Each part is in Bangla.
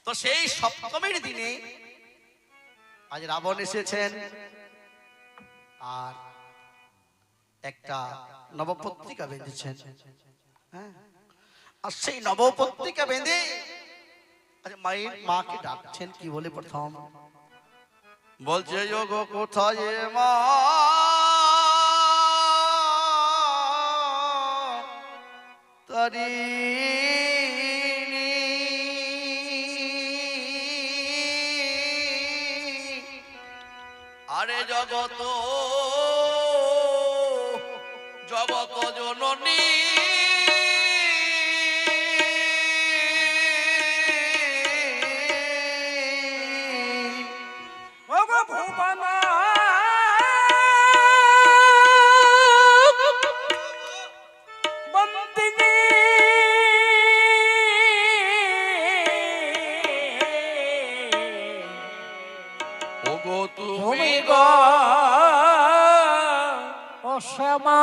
তো সেই সপ্তমীর দিনে আজ রাবণ এসেছেন আর একটা নবপত্রিকা বেঁধেছেন। হ্যাঁ, আর সেই নবপত্রিকা বেঁধে মায়ের মাকে ডাকছেন কি বলে? প্রথম বলছে যোগ কোথায় মা, তারিণী আরে জগত জগত জননী তুমি গো অসমা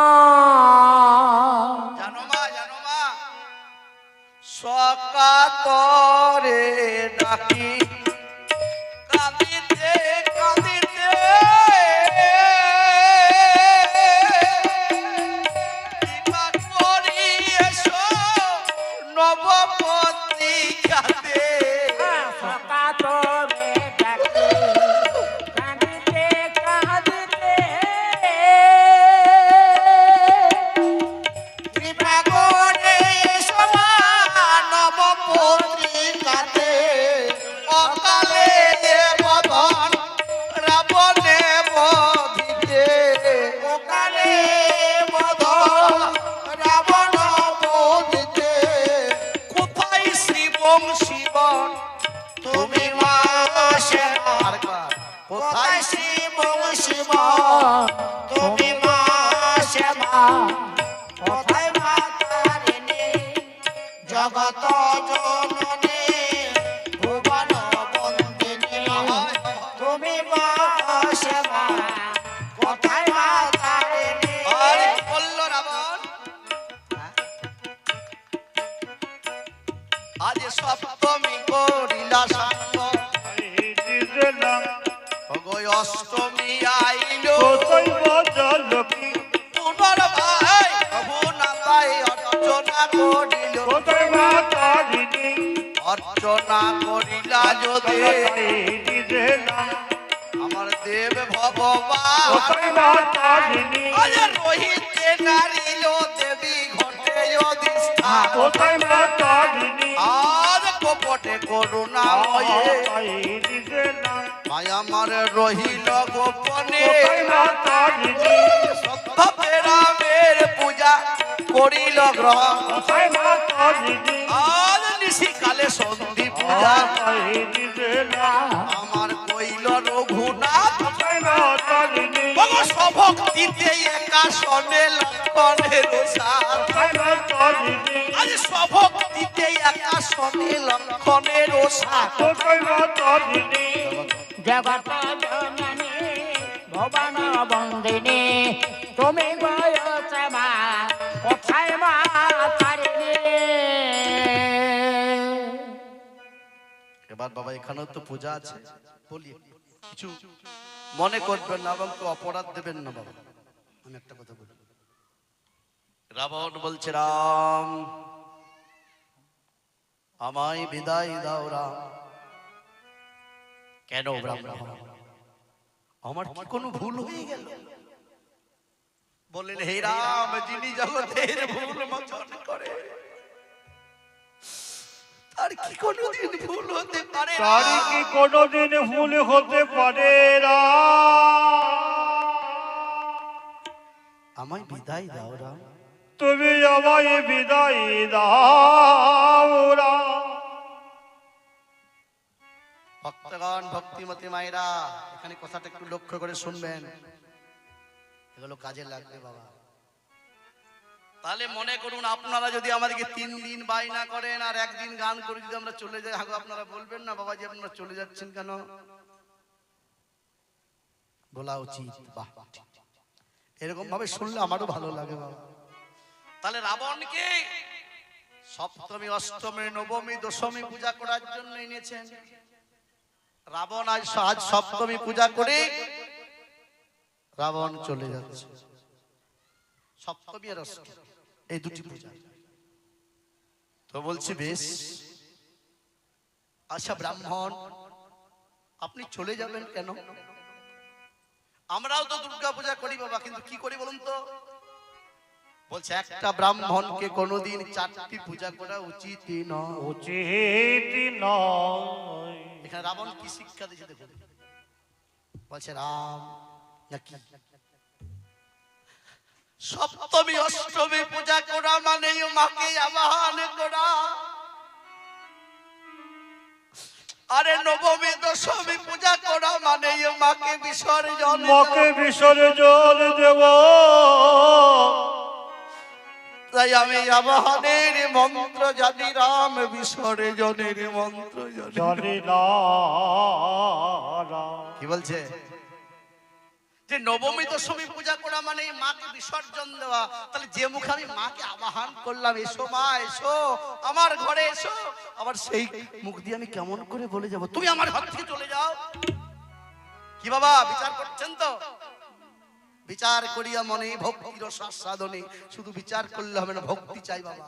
জানো মা সকাতরে ডাকি কাঁদিতে কাঁদিতে কৃপা করি এসো নবপত্রিকাতে সকাতরে ডাকি কাঁদিতে কাঁদিতে কৃপা করে এসো নবপত্রিকাতে অকালে বধন রাবণে বধিতে অকালে বধন রাবণ বধিতে কোথায় শিবং শিবন তুমি মা সেনার কোথায় শিবং শিবন তুমি মা সেনা কোথায় মা তারিণী জগত জননী ভুবন বন্দিনী তুমি মা সেবা কোথায় মা তারিণী বলল রাবণ আজ সপ্তমী করিলা সাঙ্গ অষ্টমী আইল পুনর্ভাই প্রভু নাথাই অর্চনা করিল অর্চনা করিলা যদি আমার দেব ভগবান আজ রহিতে নারিল দেবী ঘটে অধিষ্ঠান আর কপটে করুণাময়ে মায়া আমার রহিল গোপনে রামের পূজা করিল গ্রহণ আর নিশিকালে সন্ধি পূজা আমার কইল রঘুনাথ স্বভক্তিতে একাশনে লক্ষণের সার আজ স্বভক্তিতে একাশনে লক্ষণের সার জগত জননী ভুবন বন্দিনী তুমি বয়সে মা কোথায় মা তারিণী। এবার বাবা এখানেও তো পূজা আছে, বলি কিছু মনে করবেন না এবং তো অপরাধ দেবেন না বাবা। আমি একটা কথা বলি, রাবণ বলছে রাম আমায় বিদায় দাও রাম। কেন ব্রাহ্মণ, আমার কি কোনো ভুল হয়ে গেল? বললেন হে রাম, যিনি জগতের ভুল মোচন করে তার কি কোনোদিন ভুল হতে পারে? তার কি কোনোদিন ভুল হতে পারে? আমায় বিদায় দাও রাম, তুমি আমায় বিদায় দাও রাম। ভক্তগণ, ভক্তিমতী মায়েরা, এখানে কথাটা একটু লক্ষ্য করে শুনবেন, এগুলো কাজে লাগবে বাবা। তাহলে মনে করুন আপনারা যদি আমাদেরকে 3 দিন বায়না করেন আর একদিন গান করে যদি আমরা চলে যাই, আগে আপনারা বলবেন না বাবাজি আপনারা চলে যাচ্ছেন কেন? বলা উচিত, বাহ এরকম ভাবে শুনলে আমারও ভালো লাগে বাবা। তাহলে রাবণকে সপ্তমী অষ্টমী নবমী দশমী পূজা করার জন্য এনেছেন। রাবণ আজ সপ্তমী পূজা করে রাবণ চলে যাচ্ছে। সপ্তমী আর অষ্টমী এই দুটি পূজা। তো বলছি বেশ, আচ্ছা ব্রাহ্মণ আপনি চলে যাবেন কেন? আমরাও তো দুর্গা পূজা করি বাবা, কিন্তু কি করি বলুন তো? বলছে একটা ব্রাহ্মণকে কোনোদিন 4টি পূজা করা উচিত নয়। উচিত নয়। এখানে রাবণ কি শিক্ষা দিয়েছে দেখুন। বলছে রাম নাকি সপ্তমী অষ্টমী পূজা করা মানে মাকে আবাহন করা, আরে নবমী দশমী পূজা করা মানে মাকে বিসর্জন, মাকে বিসর্জন দেব। তাই আমি আবাহনের মন্ত্র জানি, রাম বিসর্জনের মন্ত্র জানি। জানি না। কি বলছে? যে নবমী দশমী পূজা করা মানে মাকে বিসর্জন দেওয়া। তাহলে যে মুখে আমি মাকে আবাহন করলাম, এসো মা এসো আমার ঘরে এসো, আবার সেই মুখ দিয়ে আমি কেমন করে বলে যাব তুমি আমার ঘর থেকে চলে যাও? কি বাবা বিচার করছেন তো? বিচার করিয়া মনে ভক্তির সাধনে, শুধু বিচার করলে হবে না, ভক্তি চাই বাবা,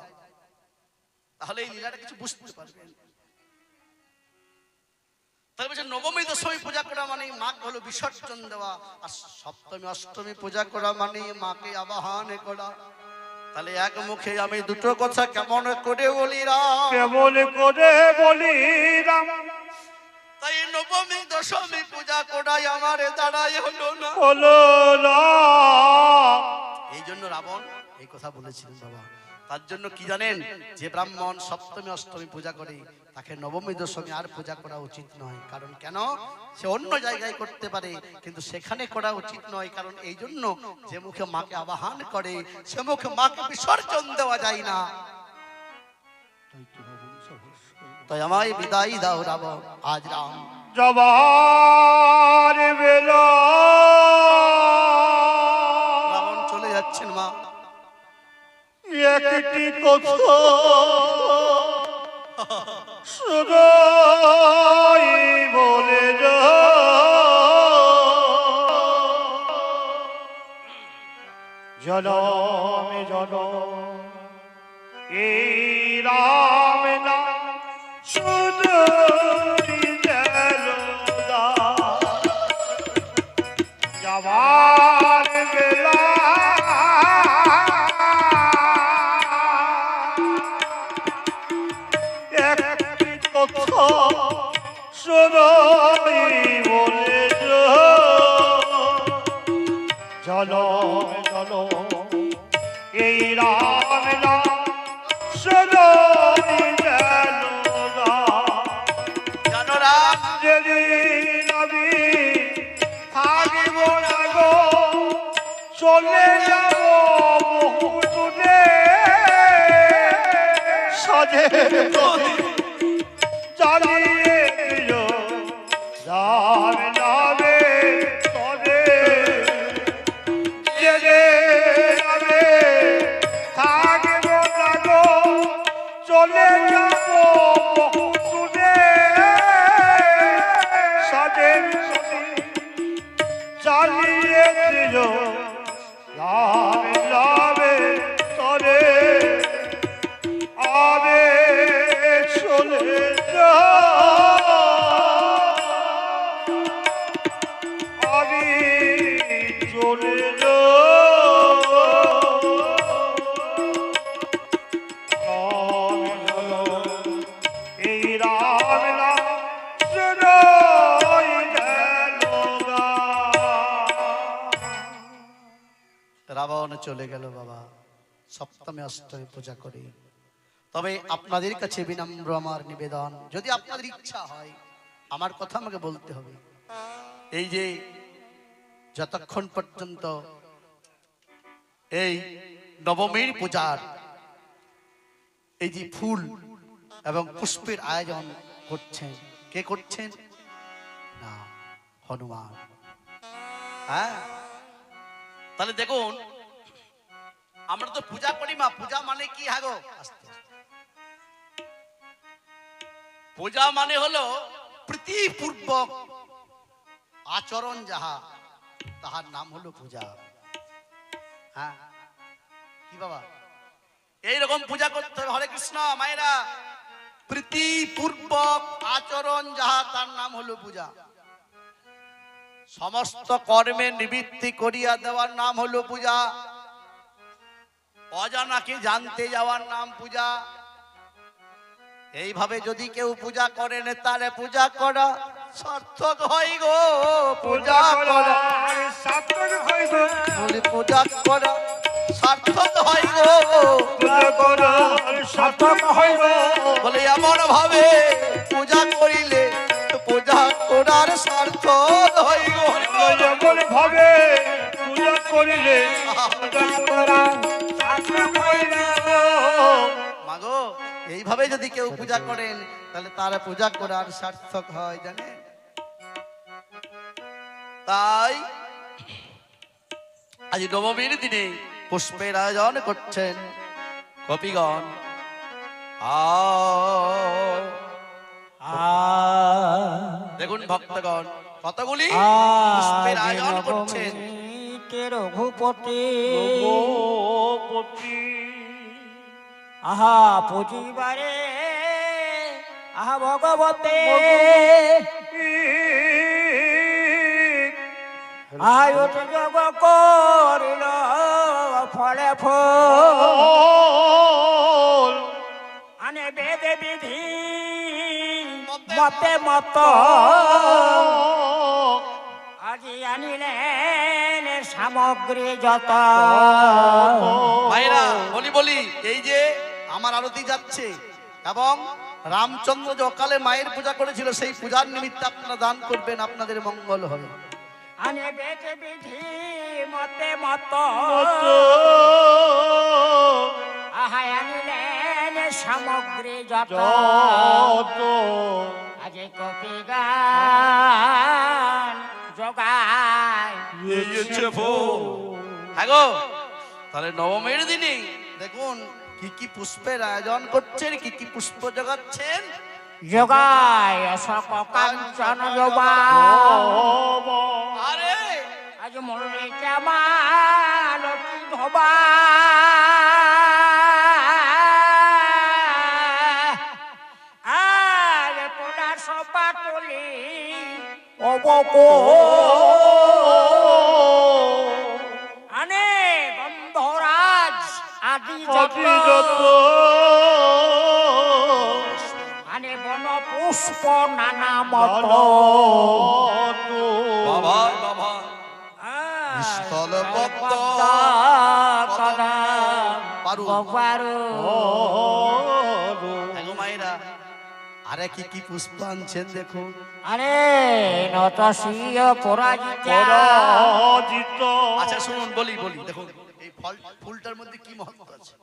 তাহলে এই লীলাটা কিছু বুঝতে পারবেন। তাহলে বলছে নবমী দশমী পূজা করা মানে মাকে হলো বিসর্জন দেওয়া, আর সপ্তমী অষ্টমী পূজা করা মানে মাকে আবাহন করা। তাহলে এক মুখে আমি দুটো কথা কেমন করে বলি রাম, কেমন করে বলি রাম। তাই নবমী দশমী পূজা করাই আমার দ্বারাই হলো না, হলো না। এই জন্য রাবণ এই কথা বলেছিলেন বাবা। তার জন্য কি জানেন, যে ব্রাহ্মণ সপ্তমী অষ্টমী পূজা করে তাকে নবমী দশমী আর পূজা করা উচিত নয়। কারণ কেন? সে অন্য জায়গায় করতে পারে, কিন্তু সেখানে করা উচিত নয়। কারণ এই জন্য যে মুখে মাকে আবাহন করে সে মুখে মাকে বিসর্জন দেওয়া যায় না। তাই আমায় বিদায় দাও রাবণ, আজ রাম যাবার বেলা। রাবণ চলে যাচ্ছেন মা। একটি কথা শুধুই বলে জনমে জনম এই রাম নাম শুধু যাবার বেলা। একটি কথা শুধুই বলে জনম জনম এই রাম নাম শুধুই জানো রাম, যেদিন আমি থাকিব না গো, চলে যাব বহু দূরে। সাজে চালিয়ে দিও রাম নামে তবে, যেদিন আমি থাকিব না গো, চলে যাব বহু দূরে। সাজে চালিয়ে দিও রাম নামে তবে, আবে চলে আমি চলে এই রাম নাম শুধুই রাবণ চলে গেল বাবা সপ্তমী অষ্টমী পূজা করে। তবে আপনাদের কাছে বিনম্র আমার নিবেদন, যদি আপনাদের ইচ্ছা হয় আমার কথা আমাকে বলতে হবে। এই যে যতক্ষণ পর্যন্ত এই নবমীর পূজার এই যে ফুল এবং পুষ্পের আয়োজন করছেন, কে করছেন? না, হনুমান। হ্যাঁ, তাহলে দেখুন আমরা তো পূজা করি মা, পূজা মানে কি? হ্যাঁ গো, আস্তে পূজা মানে হলো প্রীতিপূর্বক আচরণ যাহা, তাহার নাম হলো পূজা। হ্যাঁ কি বাবা, এইরকম পূজা করতে হবে। হরে কৃষ্ণ মায়েরা, প্রীতিপূর্বক আচরণ যাহা, তার নাম হলো পূজা। সমস্ত কর্মে নিবৃত্তি করিয়া দেওয়ার নাম হলো পূজা। অজানাকে জানতে যাওয়ার নাম পূজা। এইভাবে যদি কেউ পূজা করেন, তাহলে পূজা করা সার্থক হয় গো। পূজা করা সার্থক হয় গো, বলি পূজা করা সার্থক হয় গো। পূজা করা সার্থক হয় গো। বলে এমন ভাবে পূজা করিলে পূজা করার সার্থক হয় গো। এমন ভাবে পূজা করিলে পূজা করা সার্থক হয় গো। মাগো, এইভাবে যদি কেউ পূজা করেন, তাহলে তার পূজা করার সার্থক হয়, জানেন? তাই আজ নবমীর দিনে পুষ্পের আয়োজন করছেন কবিগণ। দেখুন ভক্তগণ কতগুলি পুষ্পের আয়োজন করছেন। রঘুপতি রঘুপতি আহা পুজিবারে আহা ভগবতে আয়ুত যোগ করিল ফলে ফল আনে বেদে বিধি মতে মত আজি আনিলেন সামগ্রী যত। ভাইরা বলি এই যে আমার আরতি যাচ্ছে, এবং রামচন্দ্র যে অকালে মায়ের পূজা করেছিল, সেই পূজার নিমিত্তে আপনারা দান করবেন, আপনাদের মঙ্গল হবে। আনে বেদে বিধি মতে মত আহাই আনিলেন সামগ্রী যত। আজি কপি গান জগায় হ্যাঁ গো, তাহলে নবমীর দিনে দেখুন কি কি পুষ্পের আয়োজন করছেন, কি কি পুষ্প জোগাচ্ছেন। জগায় অশোক কাঞ্চন জবা আরে আজ মল্লিকা মালতী ধবা আর পলাশ পাটলি অবক আনে গন্ধরাজ আদি যত আনে বন পুষ্প নানা মত। বাবা বাবা স্থল পদ্ম পারু। হ্যাঁ গো মায়েরা, আরে কি কি পুষ্প আনছেন দেখুন। আরে নতসীয় পরাজিত আচ্ছা শুনুন বলি দেখুন এই ফুলটার মধ্যে কি মহত্ব আছে।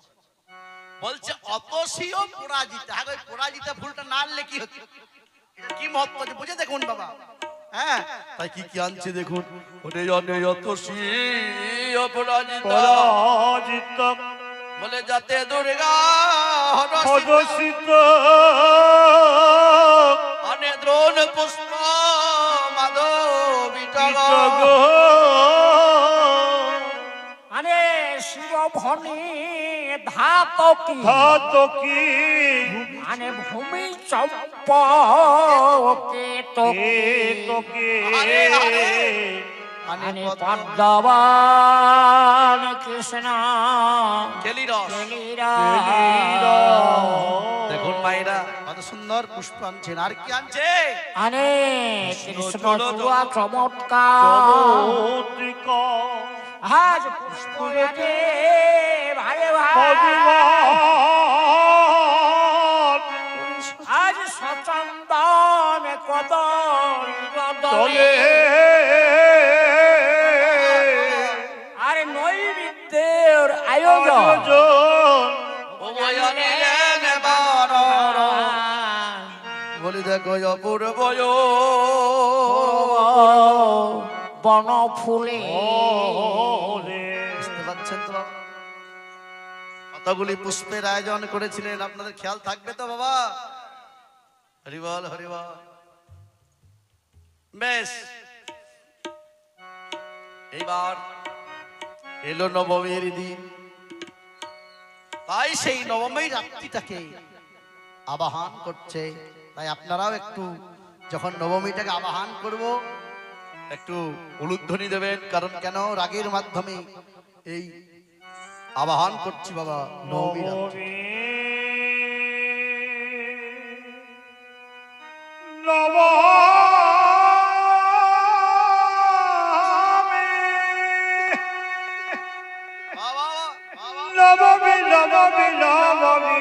বলছে অতসীয় পরাজিতা। হ্যাঁ পরাজিতা ফুলটা না আনলে কি হতো, কি মহত্ব আছে বুঝে দেখুন বাবা। হ্যাঁ তাই কি কি আনছে দেখুন। ওরে জানে অতসীয় পরাজিতা বলে যাতে দুর্গা হরষিত অনে দ্রোণ পুষ্প মাধবী আরে শিরভনি ধাতকি আনে ভূমি চম্প কেতকি আনে পদ্মবান কৃষ্ণ কেলিরস। দেখুন মায়েরা কত সুন্দর পুষ্প আনছেন। আর কি আনছে? আনে কৃষ্ণ চূড়া চমৎকার আজ পুষ্প আনে ভারে ভাই আজ সচন্দন কদলে আরে নৈবেদ্যের আয়োজন বলি দেখো অপূর্ব বন ফুলে বুঝতে পারছেন তো কতগুলি পুষ্পের আয়োজন করেছিলেন, আপনাদের খেয়াল থাকবে তো বাবা। হরিবল হরিবল। বেশ, এইবার এলো নবমীর দিন, তাই সেই নবমী রাত্রিটাকে আবাহন করছে। তাই আপনারাও একটু যখন নবমীটাকে আবাহন করব একটু উলুধ্বনি দেবেন, কারণ কেন রাগের মাধ্যমে এই আবাহন করছি বাবা নবমী রাত্রি। নবমী নবমী নবমী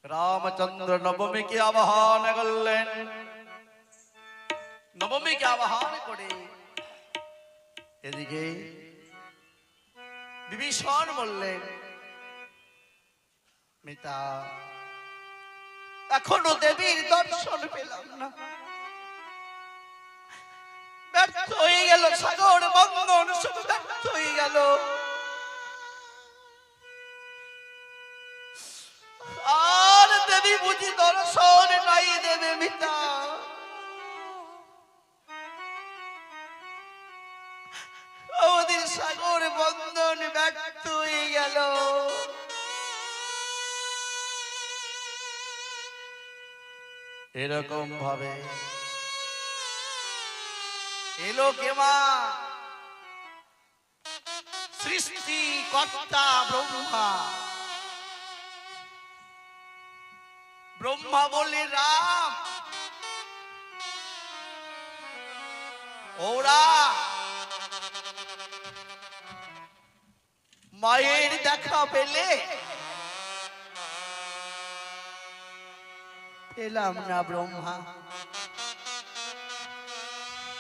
রামচন্দ্র নবমীকে আবাহন করলেন। নবমীকে আবাহন করে এদিকে বিভীষণ বললেন, মিতা এখনো দেবীর দর্শন পেলাম না, ব্যর্থ হয়ে গেল, সাগর বন্ধন সব ব্যর্থ হয়ে গেল। আর দেবী বুঝি দর্শন নাই দেবে মিতা। আমাদের সাগর বন্ধন ব্যর্থ হয়ে গেল। এরকম ভাবে এলো কে মা? সৃষ্টি কর্তা ব্রহ্মা। ব্রহ্মা বলে রাম, ওরা মায়ের দেখা পেলে পেলাম না ব্রহ্মা।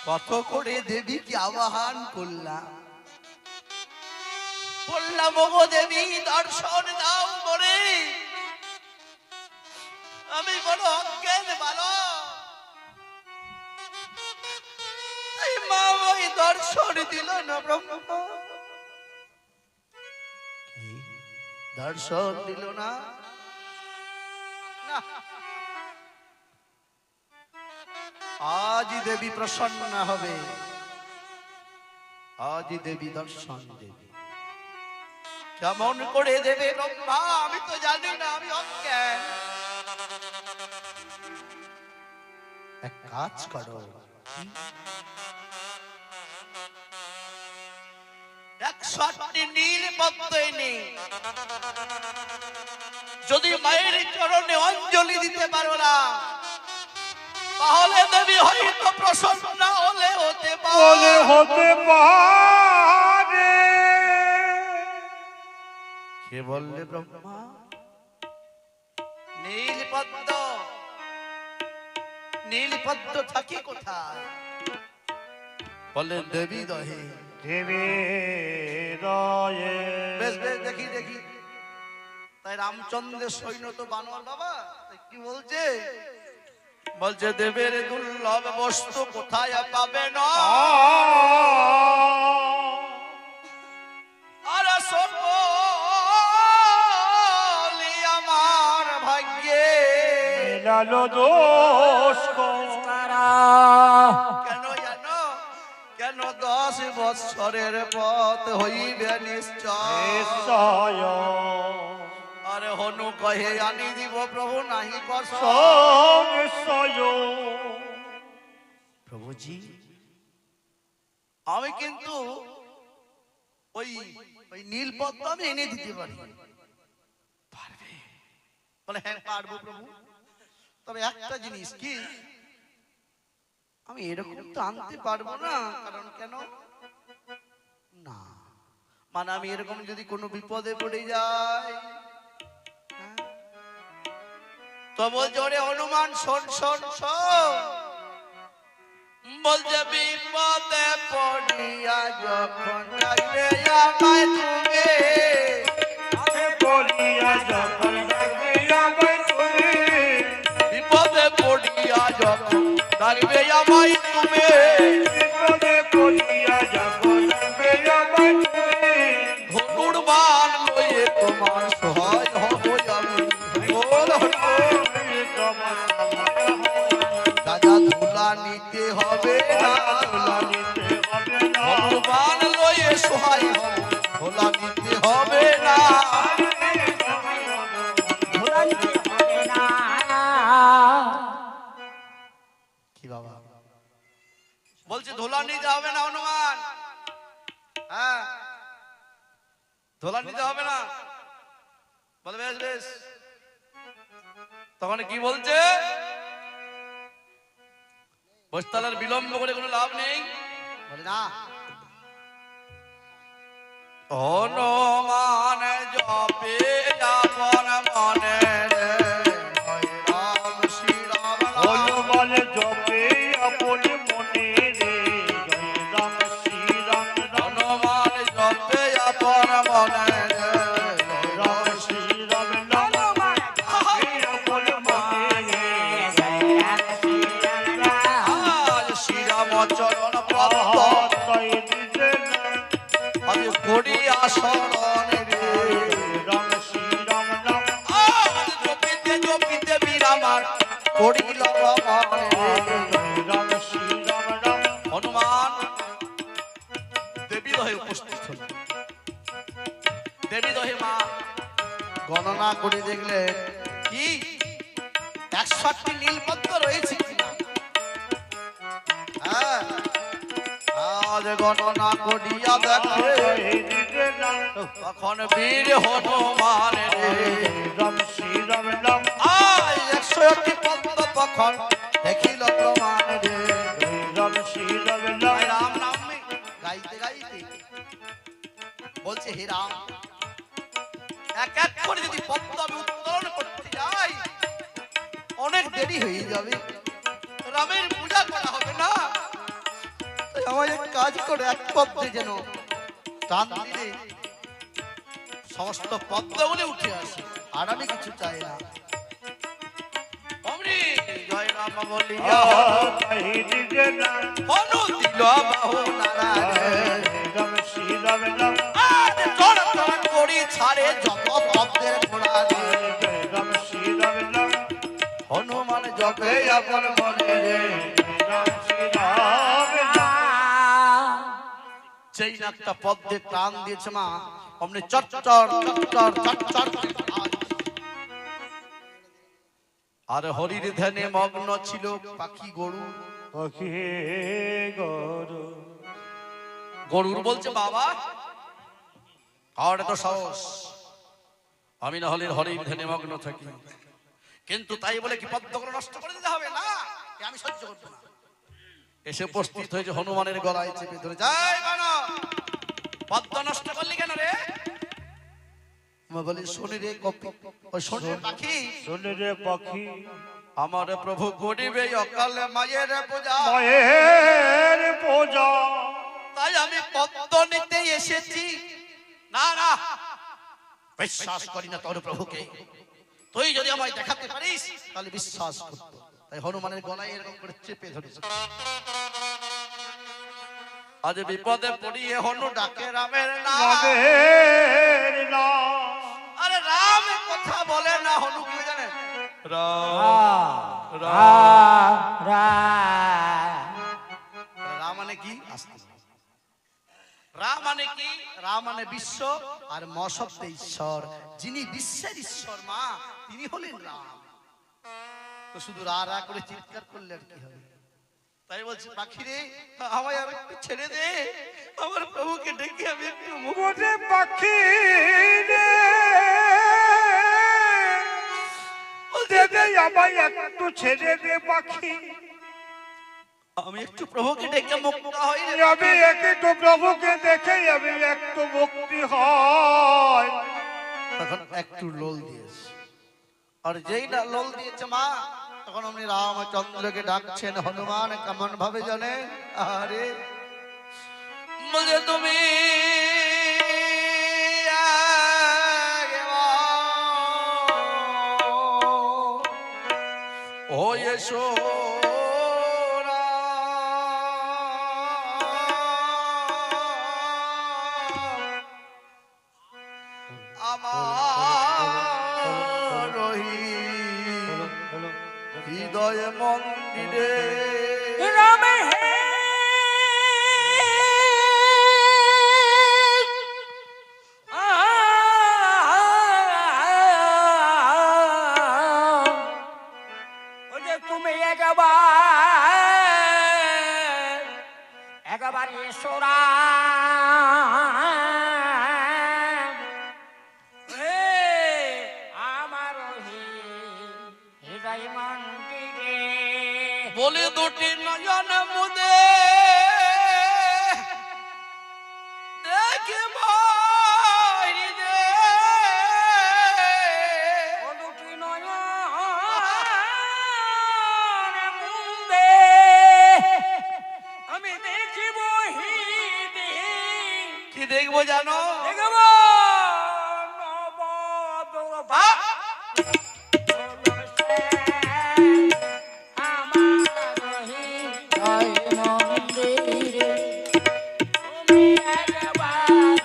কত করে দেবীকে আবাহন করলাম, বললাম ওগো দেবী দর্শন দাও করে। আমি বড় অজ্ঞান বালক, এই মা ওই দর্শন দিল না ব্রহ্মা। কি দর্শন দিল না? না, আজ দেবী প্রসন্ন হবে, আজ দেবী দর্শন দেবে। কেমন করে দেবে ব্রহ্মা আমি তো জানি না, আমি অজ্ঞান। এক কাজ করো, 108টি নীল পদ্ম এনে যদি মায়ের চরণে অঞ্জলি দিতে পারো না, তাহলে দেবী হয়তো প্রসন্ন হলে হতে পারে। কে বললে ব্রহ্মা? নীল পদ্ম। নীল পদ্ম থাকে কোথায়? বলে দেবী দহে। দেবী দয়ে। বেশ বেশ, দেখি দেখি। তাই রামচন্দ্রের সৈন্য তো বানর বাবা, কি বলছে? বলছে দেবের দুর্লভ বস্তু কোথায় পাবে না? আরে সকলি আমার ভাগ্যে লালো দোষ কেন জানো? কেন 10 বৎসরের পথ হইবে নিশ্চয়। আরে হনু কহে আনি দিব প্রভু নাহি কষ্ট। প্রভুজি আমি কিন্তু ওই ওই নীল পদ্ম আমি এনে দিতে পারি। পারবে? বলে হ্যাঁ পারবো প্রভু, তবে একটা জিনিস কি, আমি এরকম তো আনতে পারবো না। কারণ কেন না, মানে আমি এরকম যদি কোনো বিপদে পড়ে যাই, তো বলছে ওরে হনুমান শোন শোন শোন, বলছে বিপদে পড়িয়া যখন ডাকবে আমায় তুমি, পড়িয়া যখন ডাকবে আমায় তুমি, বিপদে পড়িয়া যখন ডাকবে আমায় তুমি, বিপদে পড়িয়া যখন ডাকবে আমায় তুমি, ধনুর বাণ লয়ে তোমার সহায় হব আমি। বল রাজা ধুলা নিতে হবে না, ধনুর বাণ লয়ে সহায় হব, ধুলা নিতে হবে না। কি বাবা বলছে ধোলা নিতে হবে না হনুমান? হ্যাঁ ধোলা নিতে হবে না। বলে বেশ বেশ। তখন কি বলছে? বস্তালার বিলম্ব করে কোনো লাভ নেই। বলে না, হনুমান জপে আপন মনে রাম শ্রী রাম হনুমান জপে আপন মনে রে, জয় রাম শ্রী রাম রাম। হনুমান জপে আপন মনে রাম শ্রী রাম রাম। জপে আপন মনে রে, জয় রাম শ্রী রাম রাম। আজ শ্রীরাম চরণ প্রাপ্ত তাই দিতে না, আজ করি আসরণ রে। রাম শ্রী আমার করিল রমণ রে। রাম শ্রী রাম রাম হনুমান দেবী হয়ে উপস্থিত হল। দেবী দহে মা গণনা করে দেখলে কি 108টি নীলপদ্ম রয়েছে কিনা। হ্যাঁ, আজ গণনা করিয়া দেখে তখন বীর হনুমান রে। রাম শ্রী রাম রাম আজ 108টি পদ্ম তখন দেখিল প্রমাণ রে। রাম শ্রী রাম রাম ভাই রাম নাম গাইতে গাইতে বলছে হে রাম, এক এক করে যদি পদ্ম আমি উত্তোলন করতে যাই অনেক দেরি হয়ে যাবে, রামের পূজা করা হবে না। তাই আমার এক কাজ করে এক পদ্মে যেন টান দিলে সমস্ত পদ্মগুলি উঠে আসে, আর আমি কিছু চাই না। অমনি জয় রাম বলিয়া হনু দিল বাহু নারায়ণ। রাম শ্রী রাম রাম আজ চড় চড় করি ছাড়ে যত পদ্মের ঘোড়া রে। রাম শ্রী রাম রাম হনুমান জপে আপন মনে রে। রাম শ্রী রাম রাম যেই না একটা পদ্মে প্রাণ দিয়েছে মা, অমনি চটচর চটচর চটচর আর হরির ধ্যানে মগ্ন ছিল পাখি গরু। পাখি গরু গরুর বলছে বাবা আর এত সাহস, আমি না হলে হরির ধ্যানে মগ্ন থাকি, কিন্তু তাই বলে কি পদ্মগুলো নষ্ট করে দিতে হবে না, এ আমি সহ্য করবো না। এসে উপস্থিত হয়েছে হনুমানের গলায় চেপে ধরে, যাই বানা পদ্ম নষ্ট করলি কেন রে? আমি বলি শোনে রে কপি, ওই শোনে পাখি, শোনে রে পাখি আমার প্রভু করিবে অকালে মায়ের পূজা, মায়ের পূজা তাই আমি পদ্ম নিতে এসেছি। না না, বিশ্বাস করি না তোর প্রভুকে, তুই যদি আমায় দেখাতে পারিস তাহলে বিশ্বাস করব। তাই হনুমানের গলায় এরকম করে চেপে ধরেছে। আজ বিপদে পড়িয়ে হনু ডাকে রামের নাম। রামের নাম আরে রাম কথা বলে না, হনু কি জানে? রাম রাম রাম মানে কি? রাম মানে কি? রাম মানে বিশ্ব, আর ম শব্দে ঈশ্বর। যিনি বিশ্বের ঈশ্বর মা, তিনি হলেন রাম। তো শুধু রা রা করে চিৎকার করলে আর কি হবে? তাই বলছি পাখি রে, আমায় আর একটু ছেড়ে দে, আমার প্রভুকে ডেকে আমি একটু মুখ। ওরে পাখি রে দে দে আমায় একটু ছেড়ে দে পাখি, আমি একটু প্রভুকে ডেকে মুক্ত হই রে। আমি একটু প্রভুকে দেখে আমি একটু মুক্তি হয়। তখন একটু লোল দিয়েছে, আর যেই না লোল দিয়েছে মা, তখন আপনি রামচন্দ্রকে ডাকছেন। হনুমান কেমন ভাবে জানে? আরে বলে তুমি ও এসো আমার হৃদয় মন্দিরে। রাম হে ওরে তুমি একবার এসো রাম, আমার হৃদয় মন্দিরে। বলে দুটি নয়ন মুদে দেখে মাইরে, ও দুটি নয়ন মুন্দে আমি দেখিব হিদি, কি দেখবো জানো? দেখব নবদুর্গা আমার হৃদয় মন্দিরে। তুমি একবার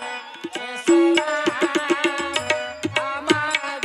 এসো রাম, আমার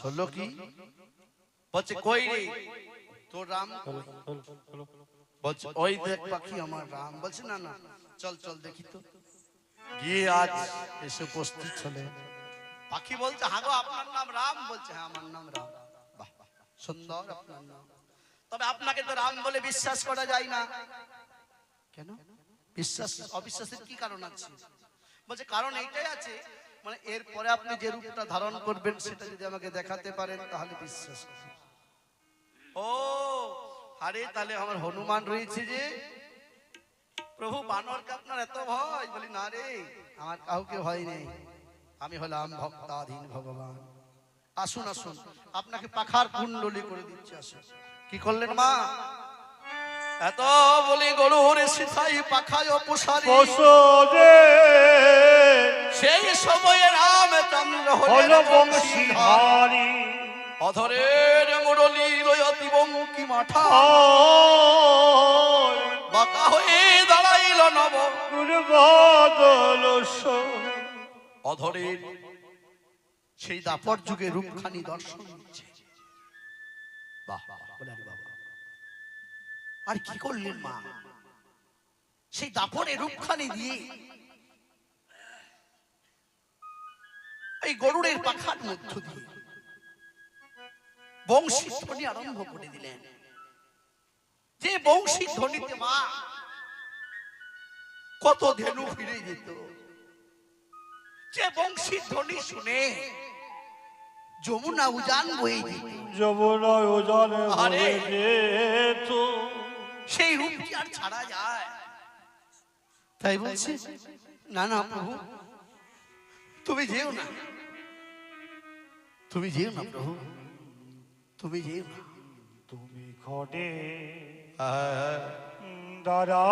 হলো কি? বলছে কই রে তোর রাম? বলছে ওই দেখ পাখি আমার রাম। বলছে না না, চল চল দেখি তো। গিয়ে আজ এসে উপস্থিত চলে। পাখি বলছে হ্যাঁ গো আপনার নাম রাম? বলছে হ্যাঁ আমার নাম রাম। বাহ বাহ, সুন্দর আপনার নাম, তবে আপনাকে তো রাম বলে বিশ্বাস করা যায় না। কেন? বিশ্বাস অবিশ্বাসের কি কারণ আছে? বলছে কারণ এইটাই আছে, মানে এরপরে আপনি যে রূপটা ধারণ করবেন সেটা যদি আমাকে দেখাতে পারেন তাহলে বিশ্বাস করব। ও আরে তাহলে আমার হনুমান রয়েছে যে। প্রভু বানরকে আপনার এত ভয়? বলি না রে, আমার কাউকে ভয় নেই, আমি হলাম ভক্তাধীন ভগবান। আসুন আসুন, আপনাকে পাখার কুণ্ডলী করে দিচ্ছি, আসুন। কি করলেন মা? এত বলি গরুর সিথাই পাখায় অপসারী, বসরে সেই সময়ে রামচন্দ্র হল হলেন বংশীধারী। অধরের মুরলী লয়তি বঙ্কি মাঠা, বাঁকা হয়ে দাঁড়াইল নব গুরুবদল অধরের সেই দাপর যুগে রূপখানি দর্শন দিচ্ছে। বাহ বাহ, বলে আরে বাবা, আর কি করলেন মা? সেই দাপরে রূপখানি দিয়ে এই গরুড়ের পাখার মধ্য দিয়ে বংশী ধ্বনি আরম্ভ করে দিলেন। যে বংশী ধ্বনিতে মা কত ধেনু ফিরে যেত, যে বংশী ধ্বনি শুনে যমুনা উজান বয়ে যেত, যমুনা উজানে আরে! বয়ে যেত। সেই রূপ কি আর ছাড়া যায়? তাই বলছে না না প্রভু, তুমি যেও না, তুমি যেও না প্রভু, তুমি যেও না। তুমি ঘটে হ্যাঁ, দাঁড়াও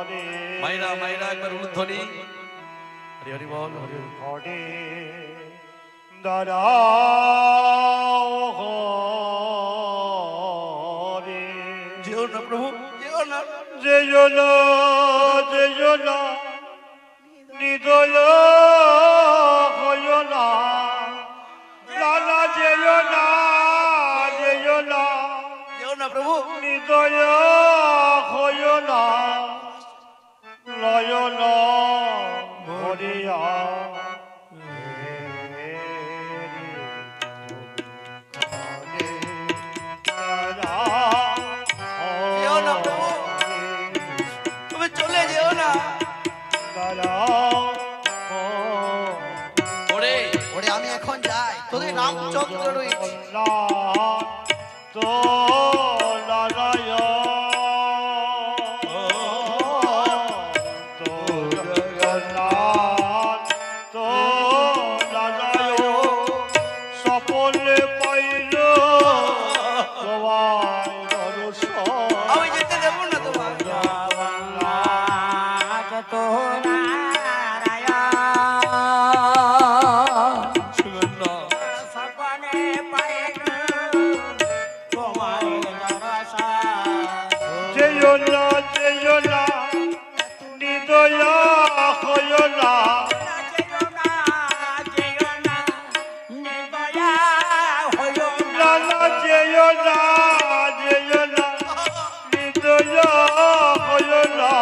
রে। মাইরা মাইরা একবার উলুধ্বনি, হরি হরি বল, হরি হরি। ঘটে দাঁড়াও রে। যেও না প্রভু, যেও না। যেও না, যেও না, হৃদয় হয় না। লালা যেও না, যেও না, যেও না প্রভু। হৃদয় হয় না। লয়ন ভরিয়া যেও না প্রভু, তুমি চলে যেও না। ওরে ওরে, আমি এখন যাই, তোদের রামচন্দ্র রয়েছে। তো নারায়ণ তো জগন্নাথ তো নারায়ণ সকলে পাইল তোমায় দর্শন। আমি যেতে দেবো না তোমার। যেও না, যেও না, হৃদয় হয় না। লালা যেও না, যেও না, হৃদয় হয় না।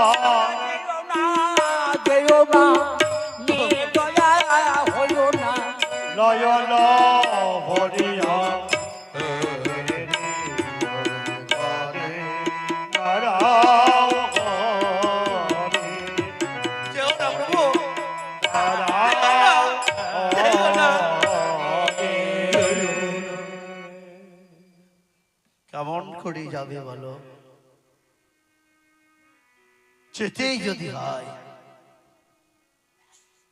নয়ন ভরিয়া দাঁড়াও ঘরে। যেও না প্রভু, দাঁড়াও ঘরে। কেমন করে যাবে বলো? যেতেই যদি হয়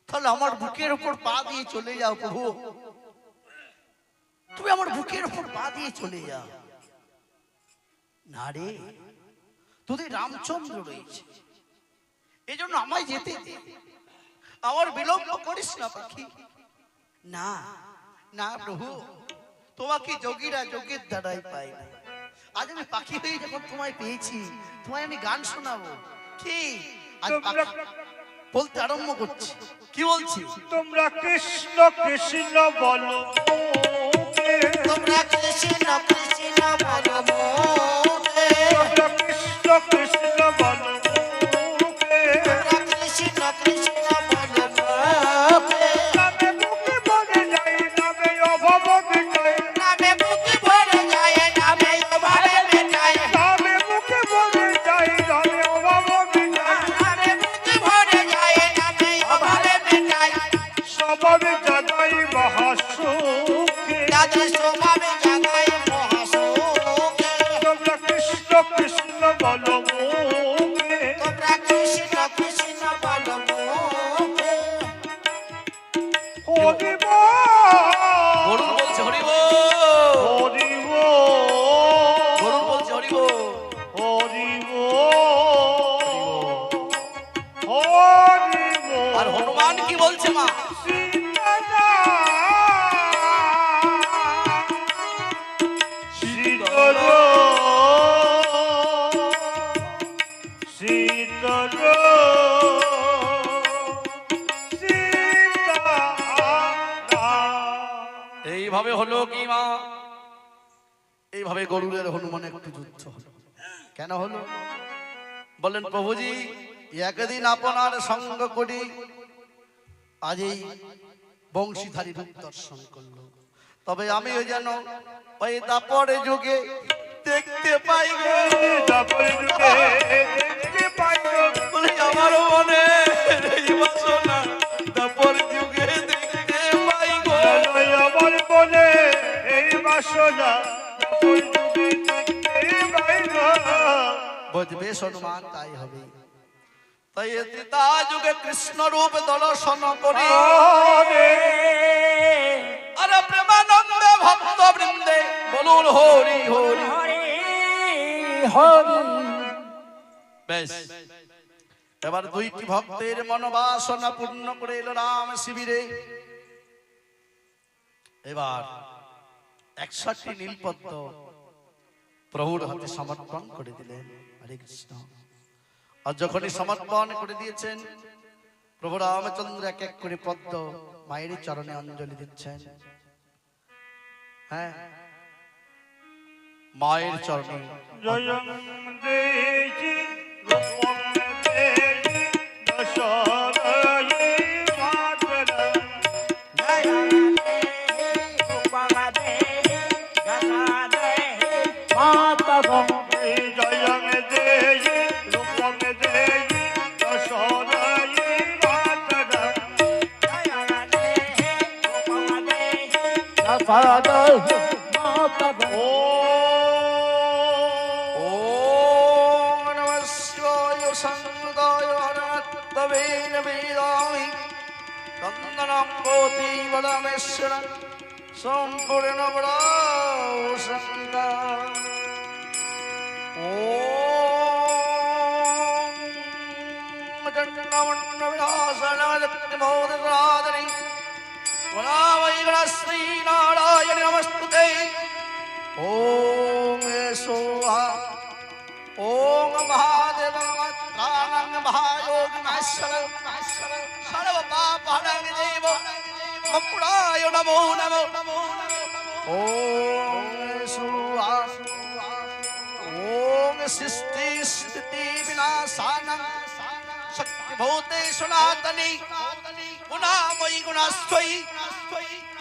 তাহলে আমার বুকের উপর পা দিয়ে চলে যাও প্রভু, তুমি আমার বুকের উপর পা দিয়ে চলে যাও। না রে, তোদের রামচন্দ্র রয়েছে, এই জন্য আমায় যেতে দে, আমার বিলম্ব করিস না পাখি। না না প্রভু, তোমাকে যোগীরা যোগের দ্বারাই পাই না। আজ আমি পাখি হয়ে যখন তোমায় পেয়েছি, তোমায় আমি গান শোনাবো। কি আজ পাখি বলতে আরম্ভ করছি। কি বলছি? তোমরা কৃষ্ণ কৃষ্ণ বলো মুখে। তোমরা কৃষ্ণ কৃষ্ণ বলো মুখে, তোমরা কৃষ্ণ কৃষ্ণ বলো মুখে। তোমরা কৃষ্ণ কৃষ্ণ বলো মুখে, নামে মুখে বলে যাই, নামে অভাব মিটাই। নামে মুখে ভরে যায়, নামে অভাবে মেটায়। নামে মুখে বলে যাই, নামে অভাব মিটাই। নামে মুখে ভরে যায়, নামে অভাবে মেটায়। স্বভাবে জাগাই মহাসুখে। যাদের স্বভাবে জাগায় মহাসুখে। তোমরা কৃষ্ণ কৃষ্ণ বলো মুখে। তোমরা কৃষ্ণ কৃষ্ণ বলো মুখে। হরি বল, গরুর বলছে হরি বল। হরি বল, গরুর বলছে হরি বল। হরি বল, হরি বল। আর হনুমান কি বলছে মা? এইভাবে হলো কি মা? এইভাবে গরুরের হনুমানের একটু যুদ্ধ হলো। কেন হলো বলেন প্রভুজি? একদিন আপনার সঙ্গ করি আজ এই বংশীধারী রূপ দর্শন করলো, তবে আমি ওই যেন ওই দাপরে যুগে দেখতে পাই গো। বলি আমার মনে এই বাসনা দাপর যুগে দেখতে পাই গো। আমার বলে এই বাসনা বুঝবে হনুমান তাই হবে। তাই ত্রেতা যুগে কৃষ্ণ রূপ দর্শন করি আর প্রেমানন্দে ভক্ত বৃন্দে বলুন হরি হরি। হরি হরি। বেশ, এবার দুইটি ভক্তের মনোবাসনা পূর্ণ করে এলো রাম শিবিরে। এবার 61টি নীলপদ্ম প্রভুর হাতে সমর্পণ করে দিলেন। হরে কৃষ্ণ। আর যখনই সমর্পণ করে দিয়েছেন, প্রভু রামচন্দ্র এক এক করে পদ্ম মায়ের চরণে অঞ্জলি দিচ্ছেন। হ্যাঁ, মায়ের চরণে জয়ং দেহি রূপং দেহি দশরথি মাতরম। জয়ং দেহি রূপং দেহি দশরথি মাতরম। ॐ नमः शिवाय संगाय हरमत्तवेन वेदामि तन्दनं कोति वदमेश्वर सम्पूर्ण वराव संगा। ॐ जन्मवन्न विनाशनमदक्तिमोदरादरि वरावैगणश्री नारायण नमस्तुते। ओम सोहा ओम महादेव त्राणं महायोग महेश्वर सर्व पापहरं देव मकुड़ाय नमो नमो। ओम सोहा ओम सृष्टि स्थिति विनाशानं शक्तिभूते सनातनी गुणामयी गुणास्त्वयि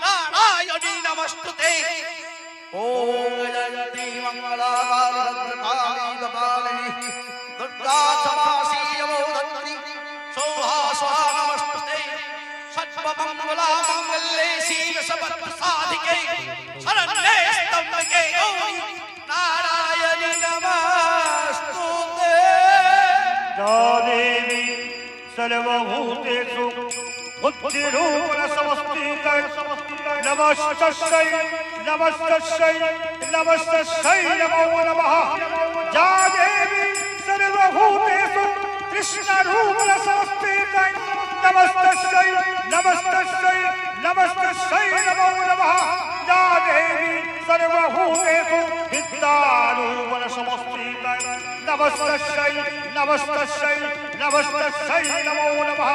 नारायणी नमस्तुते। ओम जयंती मंगलाकाली कपालिनी दुर्गा क्षमा श्रीमोदत्री सौहा स्वाहा नमस्ते। सर्वमंगला मंगल्ये शिव सर्व साधिके शरण्ये त्र्यंबके गौरी नारायणी नमस्तुते। देवी सर्वभूतेषु बुद्धिरूपेण समस्थिता। नमस्तस्यै नमस्तस्यै नमस्तस्यै नमो नमः। या देवी सर्वभूतेषु कृष्णरूपेण समस्थिता। नमस्तस्यै नमस्तस्यै नमस्तस्यै नमो नमः। या देवी सर्वभूतेषु विद्यारूपेण समस्थिता। নমস্তস্যৈ নমস্তস্যৈ নমস্তস্যৈ নমো নমঃ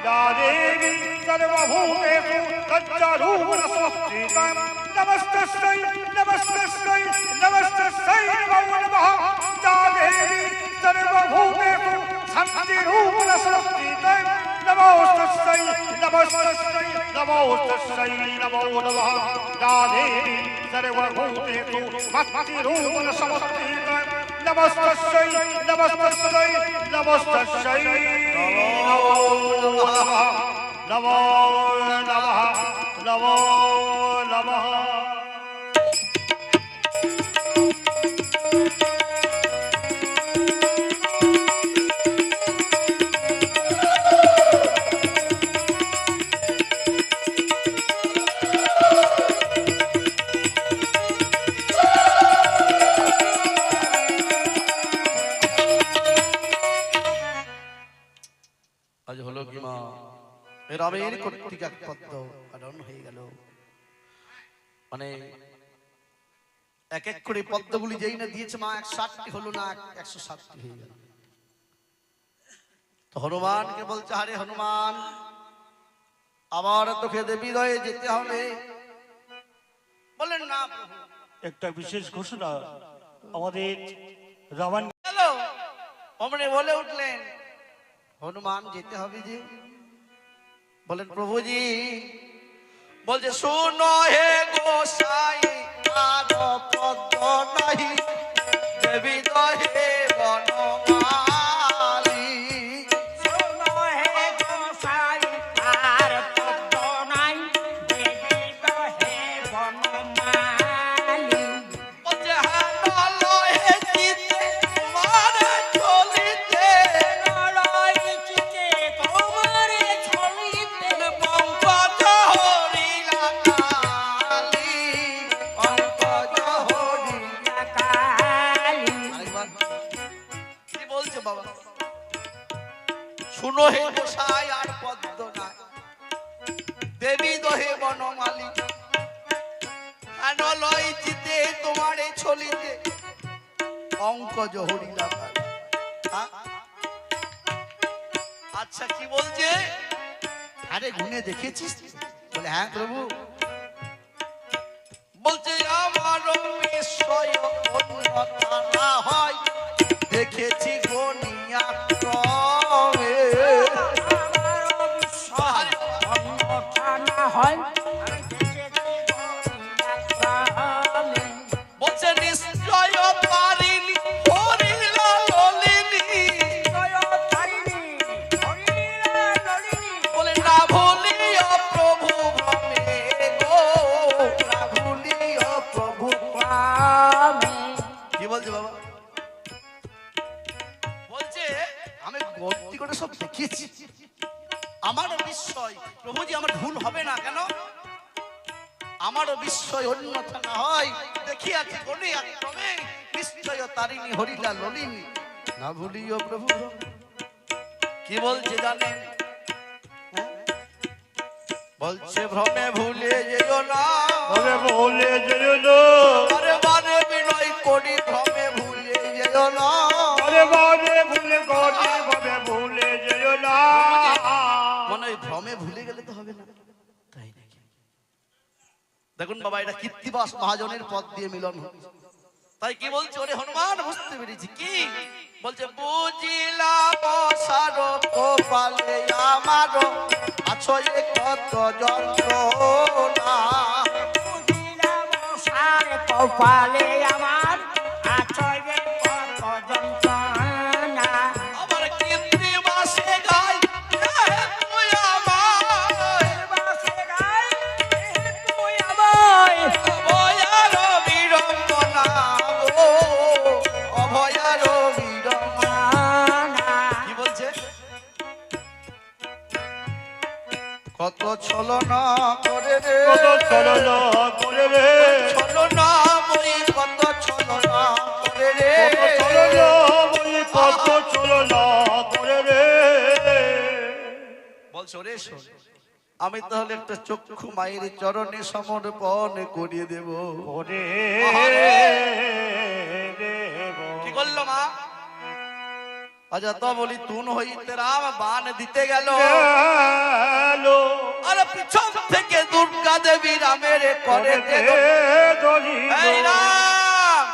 या देवी सर्वभूतेषु तच्चारूढ स्वस्तिकां नमस्तस्यै नमस्तस्यै नमस्तस्यै नमो नमः या देवी सर्वभूतेषु शान्तिरूढ स्वस्तिकां नमस्तस्यै नमस्तस्यै नमस्तस्यै नमो नमः या देवी सर्वभूतेषु भक्तिरूढ स्वस्तिकां नमस्तस्यै नमस्तस्यै नमस्तस्यै नमो नमः नमो नमः আজ হলো কি মা রামের কর্তৃক এক পদ্ম পালন হয়ে গেল। মানে এক এক করে পদ্মগুলি যেই না দিয়েছে মা 160টি হলো না 160টি হয়ে গেল। তো হনুমানকে বলছে আরে হনুমান আমার তোকে দেবী হয়ে যেতে হবে। বলেন না প্রভু। একটা বিশেষ ঘোষণা আমাদের রাবণ গেল অমনে বলে উঠলেন হনুমান যেতে হবে যে। বলেন প্রভুজি। বলছে শুনো হে গোসাই আর পদ্ম নাহি দেবী দহে বনমালী। শোনো হে গোসাই আর পদ্ম নাই দেবী দহে বনমালী। বলছে হানল হে চিতে তোমার চলিতে নলয় চিতে তোমারে ছলিতে পঙ্কজ হরিলা কালী পঙ্কজ হরিলা কালী। আরেকবার। কি বলছে বাবা? শুনো হে গোসাই আর পদ্ম নাই দেবী দহে বনমালী আনলয় চিতে তোমারে ছলিতে পঙ্কজ হরিলা কালী। হ্যাঁ? আচ্ছা কি বলছে? আরে গুনে দেখেছিস? বলে হ্যাঁ প্রভু। বলছে আমার বিষয় অন্যথা না হয় দেখেছি গনিয়া ক্রমে। আমার বিশ্বাস অন্যথা না হয় আমি দেখেছি গঙ্গাক্রমে। বলছে নিশ্চয় পারিনি হরিলা ললিনী। জয় তারিণী হরিলা নলিনী। বলে না ভুলিও প্রভু ভ্রমে গো না ভুলিও প্রভু। ক্রমে। কি বলছে বাবা? বলছে আমি গন্তি করে সব দেখিয়েছি আমারও বিস্ময় প্রভুজি আমার ভুল হবে না কেন? আমারও বিস্ময় অন্যথা না হয় দেখিয়াছি গনিয়া ক্রমে নিশ্চয় তারিণী হরিলা ললিনী না ভুলিও প্রভু। কি বলছে জানেন? হ্যাঁ? বলছে ভ্রমে ভুলে যেও না তবে বলে যেও না বারে বারে বিনয় করি ভ্রমে ভুলে যেও না। আরে বারে ভুলে গড়ে ভাবে ভুলে যেও না মনে হয় ভ্রমে ভুলে গেলে তো হবে না, তাই নাকি? দেখুন বাবা এটা কীর্তিবাস মহাজনের পদ দিয়ে মিলন হচ্ছে। তাই কি বলছে? ওরে হনুমান বুঝতে পেরেছি। কি বলছে? বুঝিলাম সার কপালে আমার আছো এ কত যন্ত্রণা। বুঝিলাম সার কপালে আমার আছয় কত যন্ত্রণা। আমার কীর্তিবাসে গাই হে তুই আমায় বাসে গাই তুই আমায়। অভয়ার বিড়ম্বনা গো অভয়ার বিড়ম্বনা। কি বলছে? কত ছলনা করে রে কত ছলনা করে রে ছলনা মই কত ছলনা করে রে কত ছলনা বলি কত ছলনা করে রে বলছো রে শোন আমি তাহলে একটা চক্ষু মায়ের চরণে সমর্পণ করিয়ে দেব। ওরে দেব কি করলো মা? অযত বলি তুন হইতে রাম বান দিতে গেল গেলো আর পিছন থেকে দুর্গা দেবী রামের করে দিল। ধরিল এই রাম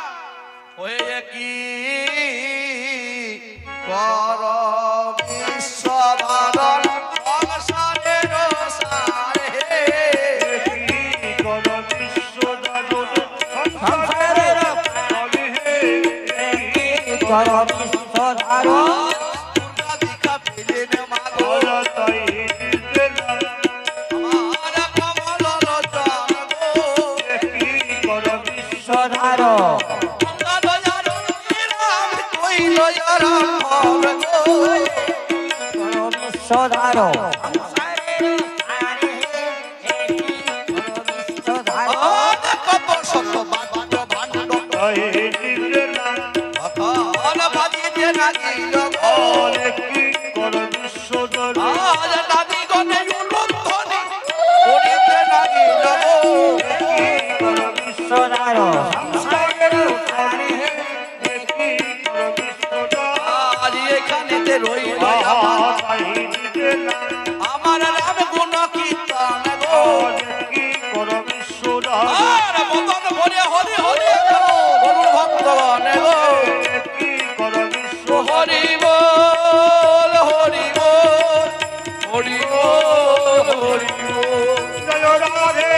হয়ে কি কর বিশ্বধারণ সংসারের সারে কি কর বিশ্বদানব সংসারের সংসারে কর বিশ্বধারণ দুর্গা দীক্ষা পেলেন মাগো করতাই দিলাম আমার কমল লোচন গো কি কর বিশ্বধারণ দুর্গা দয়ার রাম কইল রাম হবে গো কর বিশ্বধারণ সংসারের সারে কর বিশ্বধারণ কত শত বাদ্য ভাণ্ড তাই দিলাম অকাল বাজিতে লাগিল গো কি কর বিশ্বদানব আজ নাদি গনে উলুধ্বনি করিতে লাগিল গো কি কর বিশ্বধারণ সংসারের সারে কি কর বিশ্বদানব আজ এখানেতে রইল আমার তাই দিলাম আমার রাম গুণ কীর্তন গো কি কর বিশ্বদানব আর মদন ভরে হরি হরি বলুন ভক্তগণ গো কি কর বিশ্ব হরি বল হরি বল হরি বল হরি বল জয় রাধে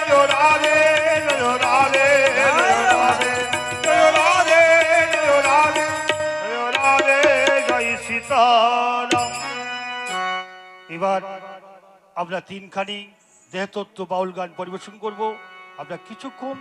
জয় রাধে জয় রাধে জয় রাধে জয় রাধে জয় রাধে জয় সীতারাম। এবার আমরা তিনখানি দেহতত্ত্ব বাউল গান পরিবেশন করব। আমরা কিছুক্ষণ